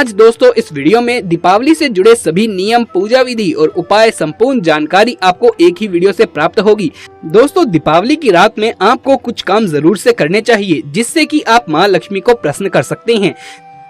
आज दोस्तों इस वीडियो में दीपावली से जुड़े सभी नियम, पूजा विधि और उपाय संपूर्ण जानकारी आपको एक ही वीडियो से प्राप्त होगी। दोस्तों दीपावली की रात में आपको कुछ काम जरूर से करने चाहिए जिससे कि आप माँ लक्ष्मी को प्रसन्न कर सकते हैं।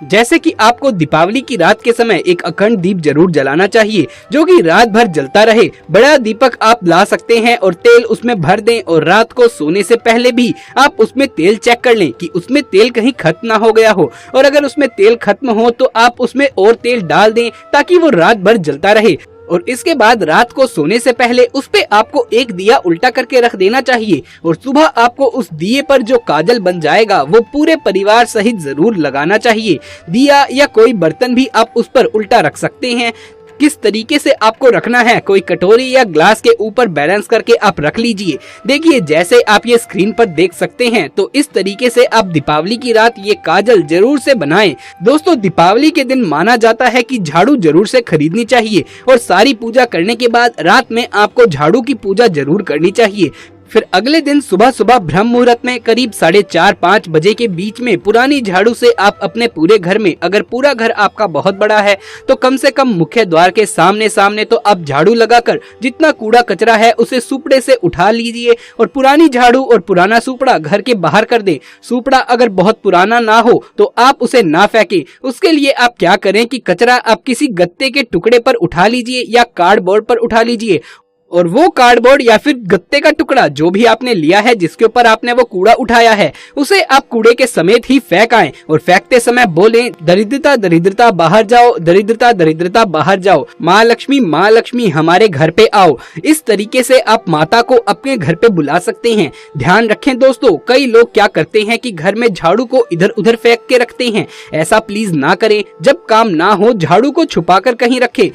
जैसे कि आपको दीपावली की रात के समय एक अखंड दीप जरूर जलाना चाहिए जो कि रात भर जलता रहे। बड़ा दीपक आप ला सकते हैं और तेल उसमें भर दें और रात को सोने से पहले भी आप उसमें तेल चेक कर लें कि उसमें तेल कहीं खत्म ना हो गया हो, और अगर उसमें तेल खत्म हो तो आप उसमें और तेल डाल दें ताकि वो रात भर जलता रहे। और इसके बाद रात को सोने से पहले उस पे आपको एक दिया उल्टा करके रख देना चाहिए और सुबह आपको उस दिए पर जो काजल बन जाएगा वो पूरे परिवार सहित जरूर लगाना चाहिए। दिया या कोई बर्तन भी आप उस पर उल्टा रख सकते हैं। किस तरीके से आपको रखना है, कोई कटोरी या ग्लास के ऊपर बैलेंस करके आप रख लीजिए। देखिए जैसे आप ये स्क्रीन पर देख सकते हैं, तो इस तरीके से आप दीपावली की रात ये काजल जरूर से बनाएं। दोस्तों दीपावली के दिन माना जाता है कि झाड़ू जरूर से खरीदनी चाहिए और सारी पूजा करने के बाद रात में आपको झाड़ू की पूजा जरूर करनी चाहिए। फिर अगले दिन सुबह सुबह ब्रह्म मुहूर्त में करीब 4:30-5 बजे के बीच में पुरानी झाड़ू से आप अपने पूरे घर में, अगर पूरा घर आपका बहुत बड़ा है तो कम से कम मुख्य द्वार के सामने सामने तो आप झाड़ू लगाकर जितना कूड़ा कचरा है उसे सुपड़े से उठा लीजिए और पुरानी झाड़ू और पुराना सुपड़ा घर के बाहर कर दें। सुपड़ा अगर बहुत पुराना ना हो तो आप उसे ना फेंकें। उसके लिए आप क्या करें कि कचरा आप किसी गत्ते के टुकड़े पर उठा लीजिए या कार्डबोर्ड पर उठा लीजिए, और वो कार्डबोर्ड या फिर गत्ते का टुकड़ा जो भी आपने लिया है जिसके ऊपर आपने वो कूड़ा उठाया है उसे आप कूड़े के समेत ही फेंक आएं और फेंकते समय बोलें, दरिद्रता दरिद्रता बाहर जाओ, दरिद्रता दरिद्रता बाहर जाओ, माँ लक्ष्मी हमारे घर पे आओ। इस तरीके से आप माता को अपने घर पे बुला सकते हैं। ध्यान रखें दोस्तों, कई लोग क्या करते हैं कि घर में झाड़ू को इधर उधर फेंक के रखते हैं। ऐसा प्लीज ना करें। जब काम ना हो झाड़ू को छुपा कर कहीं रखें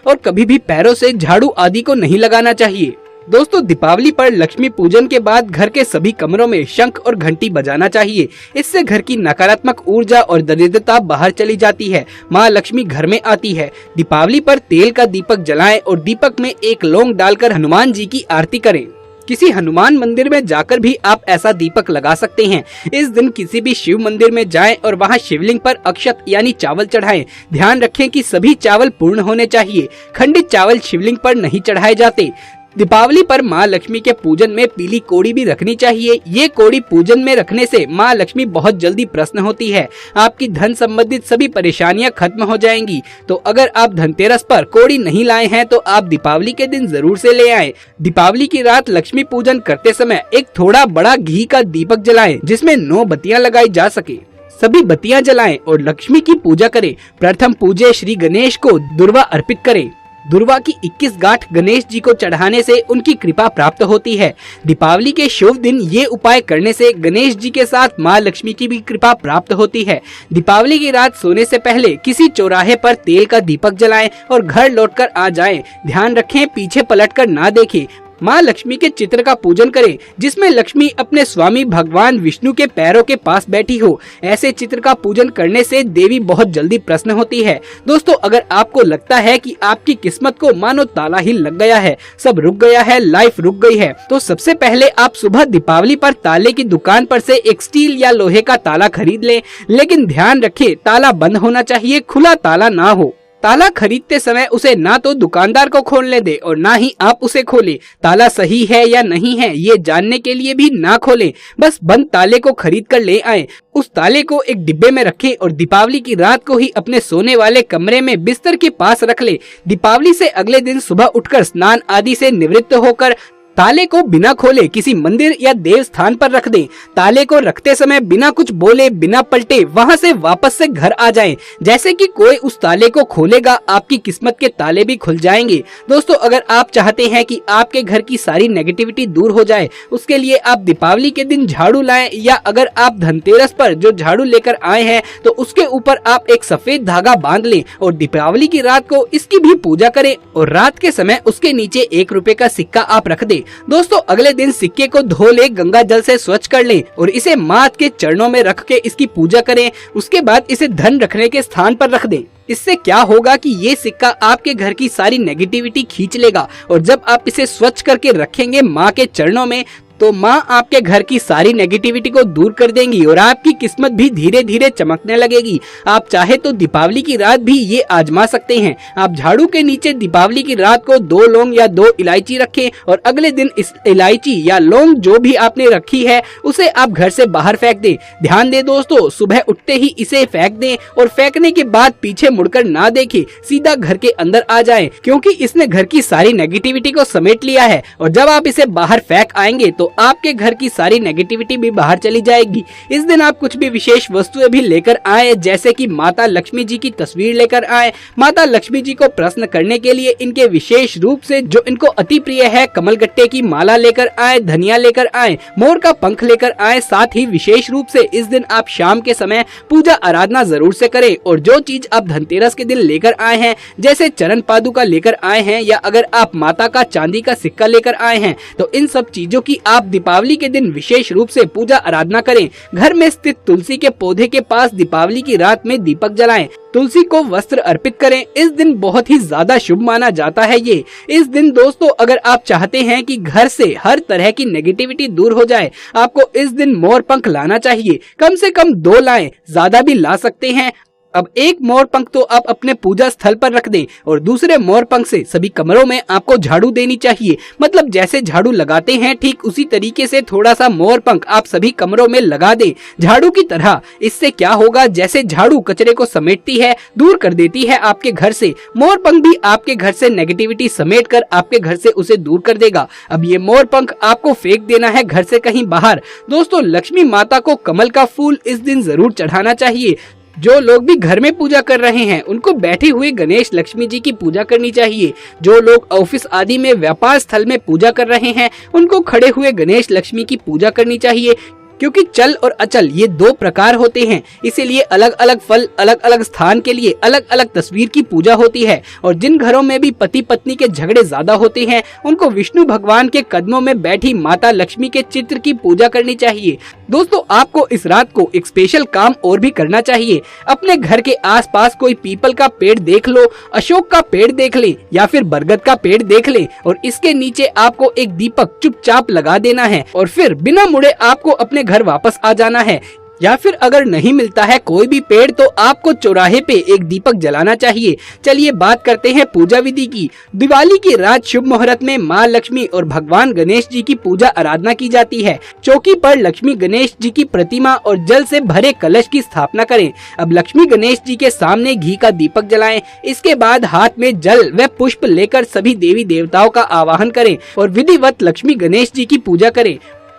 और कभी भी पैरों से झाड़ू आदि को नहीं लगाना चाहिए। दोस्तों दीपावली पर लक्ष्मी पूजन के बाद घर के सभी कमरों में शंख और घंटी बजाना चाहिए। इससे घर की नकारात्मक ऊर्जा और दरिद्रता बाहर चली जाती है, माँ लक्ष्मी घर में आती है। दीपावली पर तेल का दीपक जलाएं और दीपक में एक लौंग डालकर हनुमान जी की आरती करें। किसी हनुमान मंदिर में जाकर भी आप ऐसा दीपक लगा सकते हैं। इस दिन किसी भी शिव मंदिर में जाएं और वहां शिवलिंग पर अक्षत यानी चावल चढ़ाएं। ध्यान रखें कि सभी चावल पूर्ण होने चाहिए। खंडित चावल शिवलिंग पर नहीं चढ़ाए जाते। दीपावली पर माँ लक्ष्मी के पूजन में पीली कोड़ी भी रखनी चाहिए। ये कोड़ी पूजन में रखने से माँ लक्ष्मी बहुत जल्दी प्रसन्न होती है। आपकी धन संबंधित सभी परेशानियां खत्म हो जाएंगी। तो अगर आप धनतेरस पर कोड़ी नहीं लाए हैं तो आप दीपावली के दिन जरूर से ले आएं। दीपावली की रात लक्ष्मी पूजन करते समय एक थोड़ा बड़ा घी का दीपक जलाएं जिसमें 9 बत्तियां लगाई जा सके। सभी बत्तियां जलाएं और लक्ष्मी की पूजा करें। प्रथम पूज्य श्री गणेश को दुर्वा अर्पित करें। दुर्वा की 21 गांठ गणेश जी को चढ़ाने से उनकी कृपा प्राप्त होती है। दीपावली के शुभ दिन ये उपाय करने से गणेश जी के साथ माँ लक्ष्मी की भी कृपा प्राप्त होती है। दीपावली की रात सोने से पहले किसी चौराहे पर तेल का दीपक जलाएं और घर लौटकर आ जाएं। ध्यान रखें पीछे पलटकर ना देखें। माँ लक्ष्मी के चित्र का पूजन करें जिसमें लक्ष्मी अपने स्वामी भगवान विष्णु के पैरों के पास बैठी हो। ऐसे चित्र का पूजन करने से देवी बहुत जल्दी प्रसन्न होती है। दोस्तों अगर आपको लगता है कि आपकी किस्मत को मानो ताला ही लग गया है, सब रुक गया है, लाइफ रुक गई है, तो सबसे पहले आप सुबह दीपावली पर ताले की दुकान पर से एक स्टील या लोहे का ताला खरीद लें। लेकिन ध्यान रखें ताला बंद होना चाहिए, खुला ताला ना हो। ताला खरीदते समय उसे ना तो दुकानदार को खोलने दे और ना ही आप उसे खोलें। ताला सही है या नहीं है ये जानने के लिए भी ना खोलें। बस बंद ताले को खरीद कर ले आएं। उस ताले को एक डिब्बे में रखें और दीपावली की रात को ही अपने सोने वाले कमरे में बिस्तर के पास रख लें। दीपावली से अगले दिन सुबह उठकर स्नान आदि से निवृत्त होकर ताले को बिना खोले किसी मंदिर या देव स्थान पर रख दें। ताले को रखते समय बिना कुछ बोले, बिना पलटे वहां से वापस से घर आ जाएं। जैसे कि कोई उस ताले को खोलेगा आपकी किस्मत के ताले भी खुल जाएंगे। दोस्तों अगर आप चाहते हैं कि आपके घर की सारी नेगेटिविटी दूर हो जाए, उसके लिए आप दीपावली के दिन झाड़ू लाएं, या अगर आप धनतेरस पर जो झाड़ू लेकर आए हैं तो उसके ऊपर आप एक सफेद धागा बांध लें और दीपावली की रात को इसकी भी पूजा करें और रात के समय उसके नीचे 1 रुपए का सिक्का आप रख दें। दोस्तों अगले दिन सिक्के को धो ले, गंगा जल से स्वच्छ कर लें और इसे माँ के चरणों में रख के इसकी पूजा करें। उसके बाद इसे धन रखने के स्थान पर रख दें। इससे क्या होगा कि ये सिक्का आपके घर की सारी नेगेटिविटी खींच लेगा और जब आप इसे स्वच्छ करके रखेंगे माँ के चरणों में तो माँ आपके घर की सारी नेगेटिविटी को दूर कर देंगी और आपकी किस्मत भी धीरे धीरे चमकने लगेगी। आप चाहे तो दीपावली की रात भी ये आजमा सकते हैं। आप झाड़ू के नीचे दीपावली की रात को 2 लौंग या 2 इलायची रखें और अगले दिन इस इलायची या लौंग जो भी आपने रखी है उसे आप घर से बाहर फेंक दें। ध्यान दें दोस्तों, सुबह उठते ही इसे फेंक दें और फेंकने के बाद पीछे मुड़कर ना देखें, सीधा घर के अंदर आ जाएं, क्योंकि इसने घर की सारी नेगेटिविटी को समेट लिया है। और जब आप इसे बाहर फेंक आएंगे तो आपके घर की सारी नेगेटिविटी भी बाहर चली जाएगी। इस दिन आप कुछ भी विशेष वस्तुएं भी लेकर आए, जैसे कि माता लक्ष्मी जी की तस्वीर लेकर आए। माता लक्ष्मी जी को प्रसन्न करने के लिए इनके विशेष रूप से जो इनको अति प्रिय है कमलगट्टे की माला लेकर आए, धनिया लेकर आए, मोर का पंख लेकर आए। साथ ही विशेष रूप से इस दिन आप शाम के समय पूजा आराधना जरूर से करें। और जो चीज आप धनतेरस के दिन लेकर आए हैं, जैसे चरण पादुका लेकर आए हैं या अगर आप माता का चांदी का सिक्का लेकर आए हैं, तो इन सब चीजों की आप दीपावली के दिन विशेष रूप से पूजा आराधना करें। घर में स्थित तुलसी के पौधे के पास दीपावली की रात में दीपक जलाएं। तुलसी को वस्त्र अर्पित करें। इस दिन बहुत ही ज्यादा शुभ माना जाता है ये। इस दिन दोस्तों अगर आप चाहते हैं कि घर से हर तरह की नेगेटिविटी दूर हो जाए, आपको इस दिन मोर पंख लाना चाहिए। कम से कम 2 लाएं, ज्यादा भी ला सकते हैं। अब एक मोर पंख तो आप अपने पूजा स्थल पर रख दें और दूसरे मोर पंख से सभी कमरों में आपको झाड़ू देनी चाहिए। मतलब जैसे झाड़ू लगाते हैं ठीक उसी तरीके से थोड़ा सा मोर पंख आप सभी कमरों में लगा दें, झाड़ू की तरह। इससे क्या होगा, जैसे झाड़ू कचरे को समेटती है, दूर कर देती है आपके घर से, मोर पंख भी आपके घर से नेगेटिविटी समेट कर आपके घर से उसे दूर कर देगा। अब ये मोर पंख आपको फेंक देना है घर से कहीं बाहर। दोस्तों लक्ष्मी माता को कमल का फूल इस दिन जरूर चढ़ाना चाहिए। जो लोग भी घर में पूजा कर रहे हैं उनको बैठे हुए गणेश लक्ष्मी जी की पूजा करनी चाहिए। जो लोग ऑफिस आदि में व्यापार स्थल में पूजा कर रहे हैं उनको खड़े हुए गणेश लक्ष्मी की पूजा करनी चाहिए, क्योंकि चल और अचल ये 2 प्रकार होते हैं, इसीलिए अलग अलग फल अलग अलग स्थान के लिए अलग अलग तस्वीर की पूजा होती है। और जिन घरों में भी पति पत्नी के झगड़े ज्यादा होते हैं उनको विष्णु भगवान के कदमों में बैठी माता लक्ष्मी के चित्र की पूजा करनी चाहिए। दोस्तों आपको इस रात को एक स्पेशल काम और भी करना चाहिए। अपने घर के आसपास कोई पीपल का पेड़ देख लो, अशोक का पेड़ देख ले या फिर बरगद का पेड़ देख ले और इसके नीचे आपको एक दीपक चुपचाप लगा देना है और फिर बिना मुड़े आपको अपने घर वापस आ जाना है। या फिर अगर नहीं मिलता है कोई भी पेड़ तो आपको चौराहे पे एक दीपक जलाना चाहिए। चलिए बात करते हैं पूजा विधि की। दिवाली की रात शुभ मुहूर्त में माँ लक्ष्मी और भगवान गणेश जी की पूजा आराधना की जाती है। चौकी पर लक्ष्मी गणेश जी की प्रतिमा और जल से भरे कलश की स्थापना करें। अब लक्ष्मी गणेश जी के सामने घी का दीपक जलाएं। इसके बाद हाथ में जल व पुष्प लेकर सभी देवी देवताओं का आवाहन करें और विधिवत लक्ष्मी गणेश जी की पूजा करें।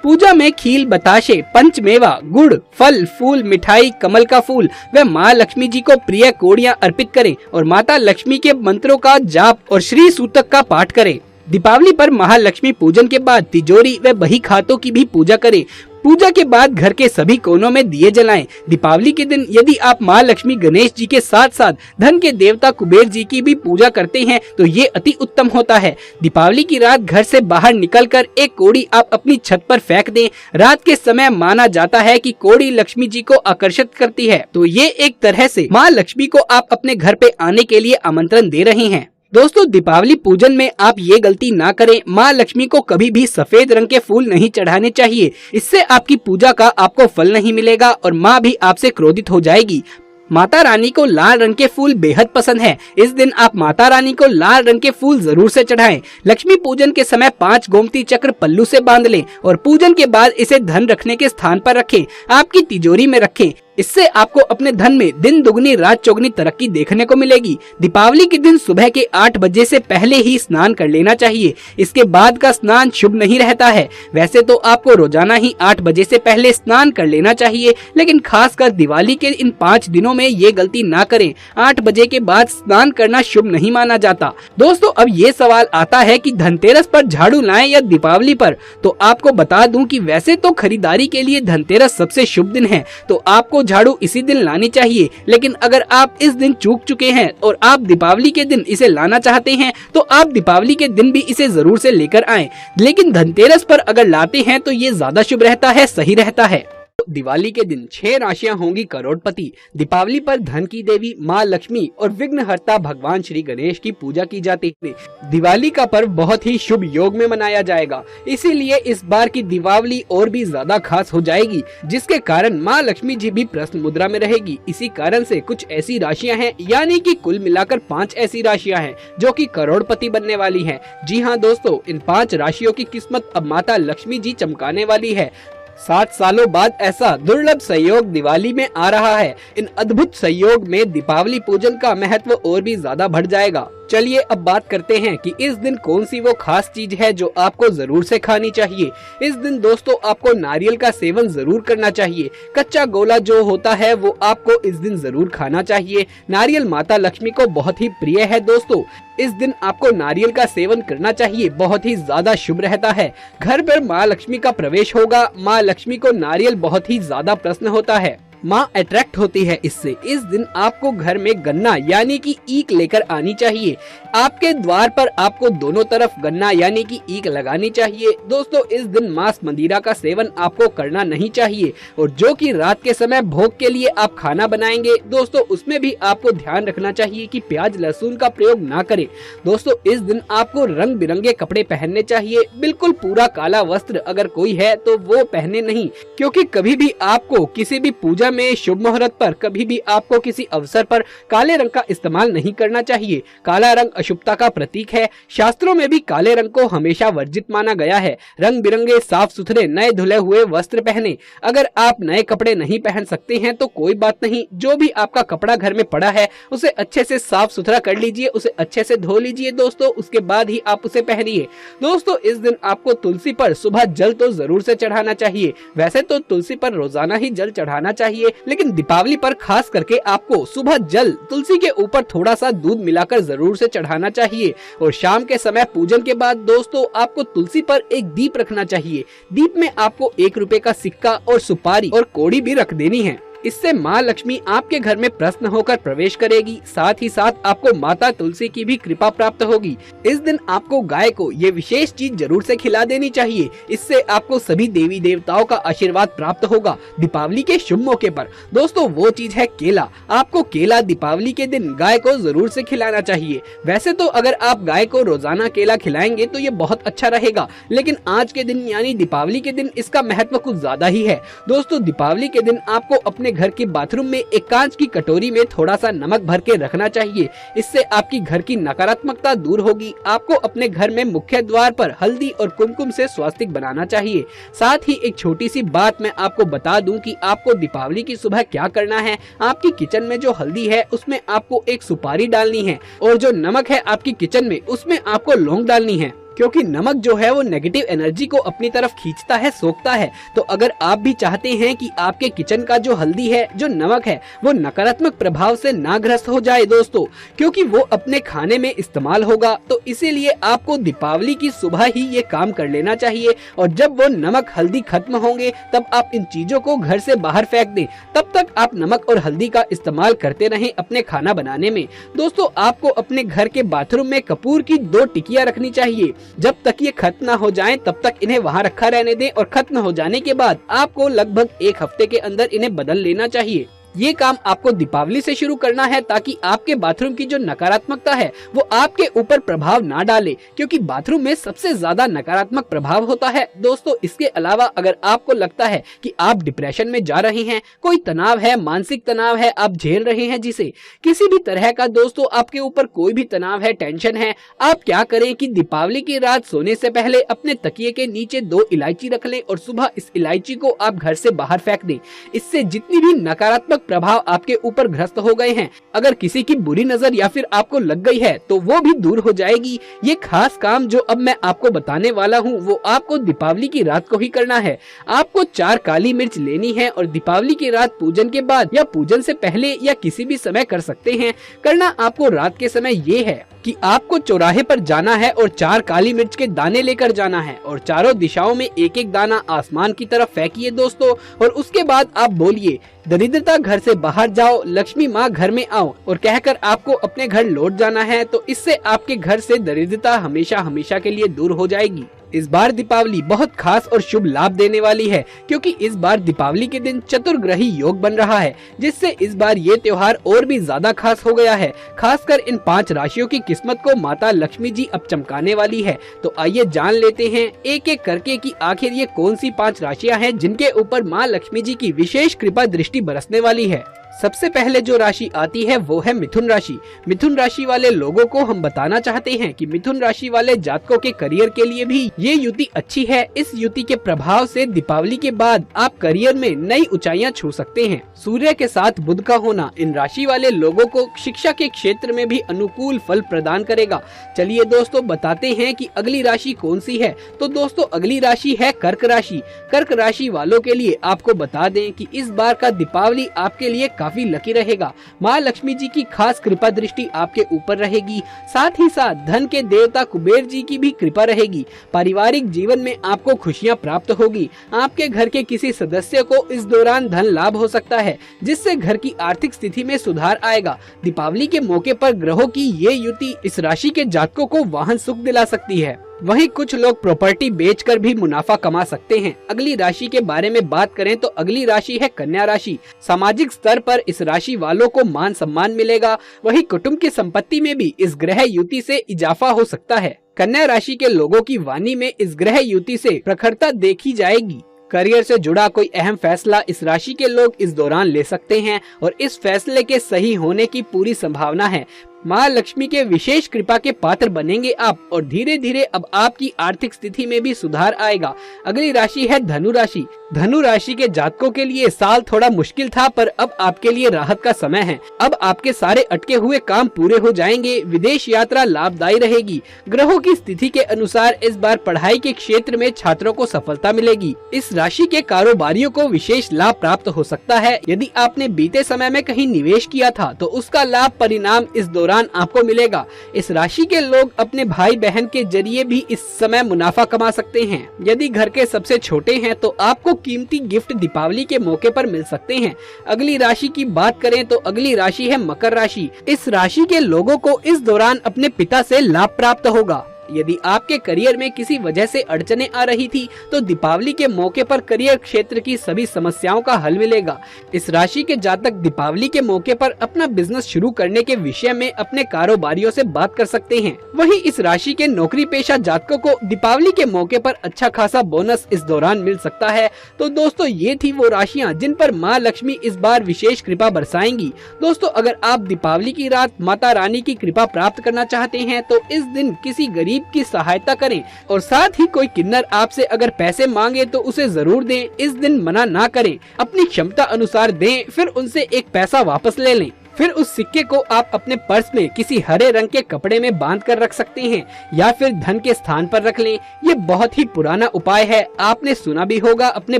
पूजा में खील, बताशे, पंचमेवा, गुड़, फल, फूल, मिठाई, कमल का फूल व माँ लक्ष्मी जी को प्रिय कोड़ियाँ अर्पित करें और माता लक्ष्मी के मंत्रों का जाप और श्री सूतक का पाठ करें। दीपावली पर महालक्ष्मी पूजन के बाद तिजोरी व बही खातों की भी पूजा करें। पूजा के बाद घर के सभी कोनों में दिए जलाएं। दीपावली के दिन यदि आप माँ लक्ष्मी गणेश जी के साथ साथ धन के देवता कुबेर जी की भी पूजा करते हैं तो ये अति उत्तम होता है। दीपावली की रात घर से बाहर निकलकर एक कोड़ी आप अपनी छत पर फेंक दें। रात के समय माना जाता है कि कोड़ी लक्ष्मी जी को आकर्षित करती है, तो ये एक तरह से माँ लक्ष्मी को आप अपने घर पे आने के लिए आमंत्रण दे रहे हैं। दोस्तों दीपावली पूजन में आप ये गलती ना करें, माँ लक्ष्मी को कभी भी सफेद रंग के फूल नहीं चढ़ाने चाहिए। इससे आपकी पूजा का आपको फल नहीं मिलेगा और माँ भी आपसे क्रोधित हो जाएगी। माता रानी को लाल रंग के फूल बेहद पसंद है। इस दिन आप माता रानी को लाल रंग के फूल जरूर से चढ़ाएं। लक्ष्मी पूजन के समय 5 गोमती चक्र पल्लू से बांध लें और पूजन के बाद इसे धन रखने के स्थान पर रखें, आपकी तिजोरी में रखें। इससे आपको अपने धन में दिन दुगनी रात चौगनी तरक्की देखने को मिलेगी। दीपावली के दिन सुबह के 8 बजे से पहले ही स्नान कर लेना चाहिए। इसके बाद का स्नान शुभ नहीं रहता है। वैसे तो आपको रोजाना ही 8 बजे से पहले स्नान कर लेना चाहिए, लेकिन खासकर दिवाली के इन 5 दिनों में ये गलती ना करें। 8 बजे के बाद स्नान करना शुभ नहीं माना जाता। दोस्तों अब ये सवाल आता है कि धनतेरस पर झाड़ू लाएं या दीपावली पर, तो आपको बता दूं कि वैसे तो खरीदारी के लिए धनतेरस सबसे शुभ दिन है, तो आपको झाड़ू इसी दिन लानी चाहिए। लेकिन अगर आप इस दिन चूक चुके हैं और आप दीपावली के दिन इसे लाना चाहते हैं तो आप दीपावली के दिन भी इसे जरूर से लेकर आएं। लेकिन धनतेरस पर अगर लाते हैं तो ये ज्यादा शुभ रहता है, सही रहता है। दिवाली के दिन 6 राशियां होंगी करोड़पति। दीपावली पर धन की देवी माँ लक्ष्मी और विघ्नहर्ता भगवान श्री गणेश की पूजा की जाती है। दिवाली का पर्व बहुत ही शुभ योग में मनाया जाएगा, इसीलिए इस बार की दीपावली और भी ज्यादा खास हो जाएगी, जिसके कारण माँ लक्ष्मी जी भी प्रश्न मुद्रा में रहेगी। इसी कारण से कुछ ऐसी राशियां हैं, यानी कि कुल मिलाकर 5 ऐसी राशियां हैं जो कि करोड़पति बनने वाली हैं। जी हाँ दोस्तों, इन 5 राशियों की किस्मत अब माता लक्ष्मी जी चमकाने वाली है। 60 सालों बाद ऐसा दुर्लभ संयोग दिवाली में आ रहा है। इन अद्भुत संयोग में दीपावली पूजन का महत्व और भी ज्यादा बढ़ जाएगा। चलिए अब बात करते हैं कि इस दिन कौन सी वो खास चीज है जो आपको जरूर से खानी चाहिए। इस दिन दोस्तों आपको नारियल का सेवन जरूर करना चाहिए। कच्चा गोला जो होता है वो आपको इस दिन जरूर खाना चाहिए। नारियल माता लक्ष्मी को बहुत ही प्रिय है दोस्तों। इस दिन आपको नारियल का सेवन करना चाहिए, बहुत ही ज्यादा शुभ रहता है। घर पर माँ लक्ष्मी का प्रवेश होगा। माँ लक्ष्मी को नारियल बहुत ही ज्यादा प्रसन्न होता है, माँ अट्रैक्ट होती है इससे। इस दिन आपको घर में गन्ना यानी कि ईख लेकर आनी चाहिए। आपके द्वार पर आपको दोनों तरफ गन्ना यानी कि ईख लगानी चाहिए। दोस्तों इस दिन मांस मंदिरा का सेवन आपको करना नहीं चाहिए, और जो कि रात के समय भोग के लिए आप खाना बनाएंगे दोस्तों उसमें भी आपको ध्यान रखना चाहिए कि प्याज लहसुन का प्रयोग ना करें। दोस्तों इस दिन आपको रंग बिरंगे कपड़े पहनने चाहिए। बिल्कुल पूरा काला वस्त्र अगर कोई है तो वो पहने नहीं, क्योंकि कभी भी आपको किसी भी पूजा में शुभ मुहूर्त पर, कभी भी आपको किसी अवसर पर काले रंग का इस्तेमाल नहीं करना चाहिए। काला रंग अशुभता का प्रतीक है। शास्त्रों में भी काले रंग को हमेशा वर्जित माना गया है। रंग बिरंगे साफ सुथरे नए धुले हुए वस्त्र पहने। अगर आप नए कपड़े नहीं पहन सकते हैं तो कोई बात नहीं, जो भी आपका कपड़ा घर में पड़ा है उसे अच्छे से साफ सुथरा कर लीजिए, उसे अच्छे से धो लीजिए दोस्तों, उसके बाद ही आप उसे पहनिए। दोस्तों इस दिन आपको तुलसी पर सुबह जल तो जरूर से चढ़ाना चाहिए। वैसे तो तुलसी पर रोजाना ही जल चढ़ाना चाहिए, लेकिन दीपावली पर खास करके आपको सुबह जल तुलसी के ऊपर थोड़ा सा दूध मिलाकर जरूर से चढ़ाना चाहिए। और शाम के समय पूजन के बाद दोस्तों आपको तुलसी पर एक दीप रखना चाहिए। दीप में आपको 1 रुपए का सिक्का और सुपारी और कौड़ी भी रख देनी है। इससे माँ लक्ष्मी आपके घर में प्रसन्न होकर प्रवेश करेगी। साथ ही साथ आपको माता तुलसी की भी कृपा प्राप्त होगी। इस दिन आपको गाय को ये विशेष चीज जरूर से खिला देनी चाहिए। इससे आपको सभी देवी देवताओं का आशीर्वाद प्राप्त होगा दीपावली के शुभ मौके पर। दोस्तों वो चीज है केला। आपको केला दीपावली के दिन गाय को जरूर से खिलाना चाहिए। वैसे तो अगर आप गाय को रोजाना केला खिलाएंगे तो ये बहुत अच्छा रहेगा, लेकिन आज के दिन यानी दीपावली के दिन इसका महत्व कुछ ज्यादा ही है। दोस्तों दीपावली के दिन आपको अपने घर के बाथरूम में एक कांच की कटोरी में थोड़ा सा नमक भर के रखना चाहिए। इससे आपकी घर की नकारात्मकता दूर होगी। आपको अपने घर में मुख्य द्वार पर हल्दी और कुमकुम से स्वास्तिक बनाना चाहिए। साथ ही एक छोटी सी बात मैं आपको बता दूं कि आपको दीपावली की सुबह क्या करना है। आपकी किचन में जो हल्दी है उसमें आपको एक सुपारी डालनी है, और जो नमक है आपकी किचन में उसमें आपको लौंग डालनी है, क्योंकि नमक जो है वो नेगेटिव एनर्जी को अपनी तरफ खींचता है, सोखता है। तो अगर आप भी चाहते हैं कि आपके किचन का जो हल्दी है, जो नमक है, वो नकारात्मक प्रभाव से ना ग्रस्त हो जाए दोस्तों, क्योंकि वो अपने खाने में इस्तेमाल होगा, तो इसीलिए आपको दीपावली की सुबह ही ये काम कर लेना चाहिए। और जब वो नमक हल्दी खत्म होंगे तब आप इन चीजों को घर से बाहर फेंक दें। तब तक आप नमक और हल्दी का इस्तेमाल करते रहें अपने खाना बनाने में। दोस्तों आपको अपने घर के बाथरूम में कपूर की 2 टिकिया रखनी चाहिए। जब तक ये खत्म न हो जाएं तब तक इन्हें वहां रखा रहने दें, और खत्म हो जाने के बाद आपको लगभग 1 हफ्ते के अंदर इन्हें बदल लेना चाहिए। ये काम आपको दीपावली से शुरू करना है ताकि आपके बाथरूम की जो नकारात्मकता है वो आपके ऊपर प्रभाव ना डाले, क्योंकि बाथरूम में सबसे ज्यादा नकारात्मक प्रभाव होता है। दोस्तों इसके अलावा अगर आपको लगता है कि आप डिप्रेशन में जा रहे हैं, कोई तनाव है, मानसिक तनाव है, आप झेल रहे हैं जिसे किसी भी तरह का, दोस्तों आपके ऊपर कोई भी तनाव है, टेंशन है, आप क्या करें कि दीपावली की रात सोने से पहले अपने तकिए के नीचे 2 इलायची रख लें और सुबह इस इलायची को आप घर से बाहर फेंक दें। इससे जितनी भी नकारात्मक प्रभाव आपके ऊपर ग्रस्त हो गए हैं, अगर किसी की बुरी नजर या फिर आपको लग गई है तो वो भी दूर हो जाएगी। ये खास काम जो अब मैं आपको बताने वाला हूँ वो आपको दीपावली की रात को ही करना है। आपको 4 काली मिर्च लेनी है और दीपावली की रात पूजन के बाद या पूजन से पहले या किसी भी समय कर सकते हैं। करना आपको रात के समय ये है कि आपको चौराहे पर जाना है और 4 काली मिर्च के दाने लेकर जाना है और चारों दिशाओं में 1-1 दाना आसमान की तरफ फेंकिए दोस्तों। और उसके बाद आप बोलिए, दरिद्रता घर से बाहर जाओ, लक्ष्मी माँ घर में आओ, और कहकर आपको अपने घर लौट जाना है। तो इससे आपके घर से दरिद्रता हमेशा हमेशा के लिए दूर हो जाएगी। इस बार दीपावली बहुत खास और शुभ लाभ देने वाली है, क्योंकि इस बार दीपावली के दिन चतुर्ग्रही योग बन रहा है, जिससे इस बार ये त्योहार और भी ज्यादा खास हो गया है। खासकर इन 5 राशियों की किस्मत को माता लक्ष्मी जी अब चमकाने वाली है। तो आइए जान लेते हैं एक एक करके कि आखिर ये कौन सी 5 राशियां हैं जिनके ऊपर माँ लक्ष्मी जी की विशेष कृपा दृष्टि बरसने वाली है। सबसे पहले जो राशि आती है वो है मिथुन राशि। मिथुन राशि वाले लोगों को हम बताना चाहते हैं कि मिथुन राशि वाले जातकों के करियर के लिए भी ये युति अच्छी है। इस युति के प्रभाव से दीपावली के बाद आप करियर में नई ऊंचाइयां छू सकते हैं। सूर्य के साथ बुध का होना इन राशि वाले लोगों को शिक्षा के क्षेत्र में भी अनुकूल फल प्रदान करेगा। चलिए दोस्तों बताते हैं कि अगली राशि कौन सी है। तो दोस्तों अगली राशि है कर्क राशि। कर्क राशि वालों के लिए आपको बता दें कि इस बार का दीपावली आपके लिए काफी लकी रहेगा। माँ लक्ष्मी जी की खास कृपा दृष्टि आपके ऊपर रहेगी। साथ ही साथ धन के देवता कुबेर जी की भी कृपा रहेगी। पारिवारिक जीवन में आपको खुशियाँ प्राप्त होगी। आपके घर के किसी सदस्य को इस दौरान धन लाभ हो सकता है, जिससे घर की आर्थिक स्थिति में सुधार आएगा। दीपावली के मौके पर ग्रहों की ये युति इस राशि के जातकों को वाहन सुख दिला सकती है। वहीं कुछ लोग प्रॉपर्टी बेचकर भी मुनाफा कमा सकते हैं। अगली राशि के बारे में बात करें तो अगली राशि है कन्या राशि। सामाजिक स्तर पर इस राशि वालों को मान सम्मान मिलेगा। वहीं कुटुंब की संपत्ति में भी इस ग्रह युति से इजाफा हो सकता है। कन्या राशि के लोगों की वाणी में इस ग्रह युति से प्रखरता देखी जाएगी। करियर से जुड़ा कोई अहम फैसला इस राशि के लोग इस दौरान ले सकते हैं और इस फैसले के सही होने की पूरी संभावना है। माँ लक्ष्मी के विशेष कृपा के पात्र बनेंगे आप और धीरे धीरे अब आपकी आर्थिक स्थिति में भी सुधार आएगा। अगली राशि है धनु राशि। धनु राशि के जातकों के लिए साल थोड़ा मुश्किल था, पर अब आपके लिए राहत का समय है। अब आपके सारे अटके हुए काम पूरे हो जाएंगे। विदेश यात्रा लाभदायी रहेगी। ग्रहों की स्थिति के अनुसार इस बार पढ़ाई के क्षेत्र में छात्रों को सफलता मिलेगी। इस राशि के कारोबारियों को विशेष लाभ प्राप्त हो सकता है। यदि आपने बीते समय में कहीं निवेश किया था तो उसका लाभ परिणाम इस दौरान आपको मिलेगा। इस राशि के लोग अपने भाई बहन के जरिए भी इस समय मुनाफा कमा सकते हैं। यदि घर के सबसे छोटे हैं तो आपको कीमती गिफ्ट दीपावली के मौके पर मिल सकते हैं। अगली राशि की बात करें तो अगली राशि है मकर राशि। इस राशि के लोगों को इस दौरान अपने पिता से लाभ प्राप्त होगा। यदि आपके करियर में किसी वजह से अड़चनें आ रही थी तो दीपावली के मौके पर करियर क्षेत्र की सभी समस्याओं का हल मिलेगा। इस राशि के जातक दीपावली के मौके पर अपना बिजनेस शुरू करने के विषय में अपने कारोबारियों से बात कर सकते हैं। वहीं इस राशि के नौकरी पेशा जातकों को दीपावली के मौके पर अच्छा खासा बोनस इस दौरान मिल सकता है। तो दोस्तों ये थी वो राशियाँ जिन पर माँ लक्ष्मी इस बार विशेष कृपा बरसाएंगी। दोस्तों अगर आप दीपावली की रात माता रानी की कृपा प्राप्त करना चाहते हैं तो इस दिन किसी गरीब की सहायता करें और साथ ही कोई किन्नर आपसे अगर पैसे मांगे तो उसे जरूर दें। इस दिन मना ना करें, अपनी क्षमता अनुसार दें, फिर उनसे एक पैसा वापस ले लें। फिर उस सिक्के को आप अपने पर्स में किसी हरे रंग के कपड़े में बांध कर रख सकते हैं या फिर धन के स्थान पर रख लें। ये बहुत ही पुराना उपाय है, आपने सुना भी होगा अपने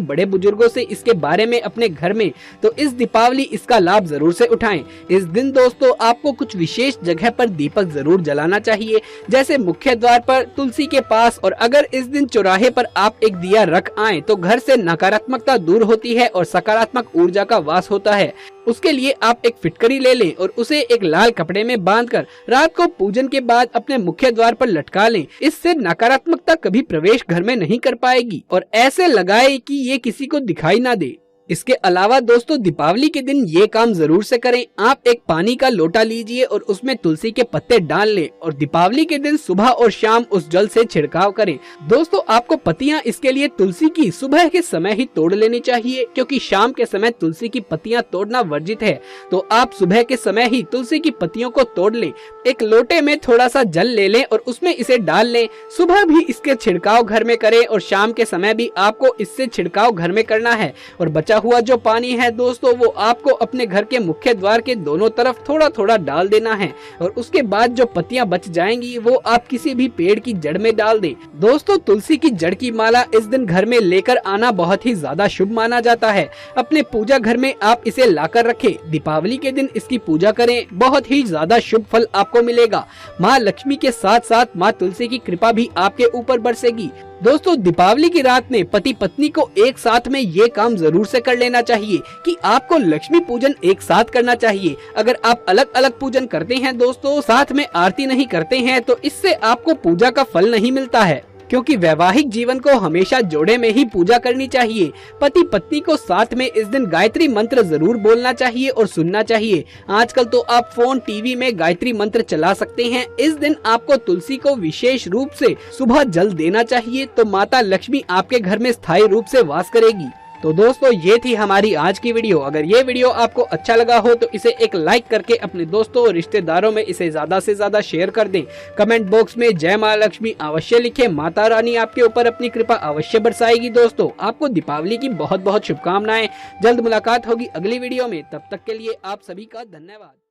बड़े बुजुर्गों से इसके बारे में अपने घर में। तो इस दीपावली इसका लाभ जरूर से उठाएं। इस दिन दोस्तों आपको कुछ विशेष जगह पर दीपक जरूर जलाना चाहिए, जैसे मुख्य द्वार पर, तुलसी के पास, और अगर इस दिन चौराहे पर आप एक दिया रख आए तो घर से नकारात्मकता दूर होती है और सकारात्मक ऊर्जा का वास होता है। उसके लिए आप एक फिटकरी ले लें और उसे एक लाल कपड़े में बांधकर रात को पूजन के बाद अपने मुख्य द्वार पर लटका लें। इससे नकारात्मकता कभी प्रवेश घर में नहीं कर पाएगी और ऐसे लगाए कि ये किसी को दिखाई ना दे। इसके अलावा दोस्तों दीपावली के दिन ये काम जरूर से करें। आप एक पानी का लोटा लीजिए और उसमें तुलसी के पत्ते डाल लें और दीपावली के दिन सुबह और शाम उस जल से छिड़काव करें। दोस्तों आपको पत्तियां इसके लिए तुलसी की सुबह के समय ही तोड़ लेनी चाहिए, क्योंकि शाम के समय तुलसी की पत्तियां तोड़ना वर्जित है। तो आप सुबह के समय ही तुलसी की पत्तियों को तोड़ लें। एक लोटे में थोड़ा सा जल ले लें और उसमें इसे डाल लें। सुबह भी इसके छिड़काव घर में करें और शाम के समय भी आपको इससे छिड़काव घर में करना है। और बचा हुआ जो पानी है दोस्तों वो आपको अपने घर के मुख्य द्वार के दोनों तरफ थोड़ा थोड़ा डाल देना है और उसके बाद जो पत्तियां बच जाएंगी वो आप किसी भी पेड़ की जड़ में डाल दें। दोस्तों तुलसी की जड़ की माला इस दिन घर में लेकर आना बहुत ही ज्यादा शुभ माना जाता है। अपने पूजा घर में आप इसे लाकर रखें। दीपावली के दिन इसकी पूजा करें, बहुत ही ज्यादा शुभ फल आपको मिलेगा। माँ लक्ष्मी के साथ साथ माँ तुलसी की कृपा भी आपके ऊपर बरसेगी। दोस्तों दीपावली की रात में पति पत्नी को एक साथ में ये काम जरूर से कर लेना चाहिए कि आपको लक्ष्मी पूजन एक साथ करना चाहिए। अगर आप अलग अलग पूजन करते हैं दोस्तों, साथ में आरती नहीं करते हैं, तो इससे आपको पूजा का फल नहीं मिलता है, क्योंकि वैवाहिक जीवन को हमेशा जोड़े में ही पूजा करनी चाहिए। पति पत्नी को साथ में इस दिन गायत्री मंत्र जरूर बोलना चाहिए और सुनना चाहिए। आजकल तो आप फोन टीवी में गायत्री मंत्र चला सकते हैं। इस दिन आपको तुलसी को विशेष रूप से सुबह जल देना चाहिए, तो माता लक्ष्मी आपके घर में स्थायी रूप से वास करेगी। तो दोस्तों ये थी हमारी आज की वीडियो। अगर ये वीडियो आपको अच्छा लगा हो तो इसे एक लाइक करके अपने दोस्तों और रिश्तेदारों में इसे ज्यादा से ज्यादा शेयर कर दें। कमेंट बॉक्स में जय मां लक्ष्मी अवश्य लिखें। माता रानी आपके ऊपर अपनी कृपा अवश्य बरसाएगी। दोस्तों आपको दीपावली की बहुत बहुत शुभकामनाएं। जल्द मुलाकात होगी अगली वीडियो में, तब तक के लिए आप सभी का धन्यवाद।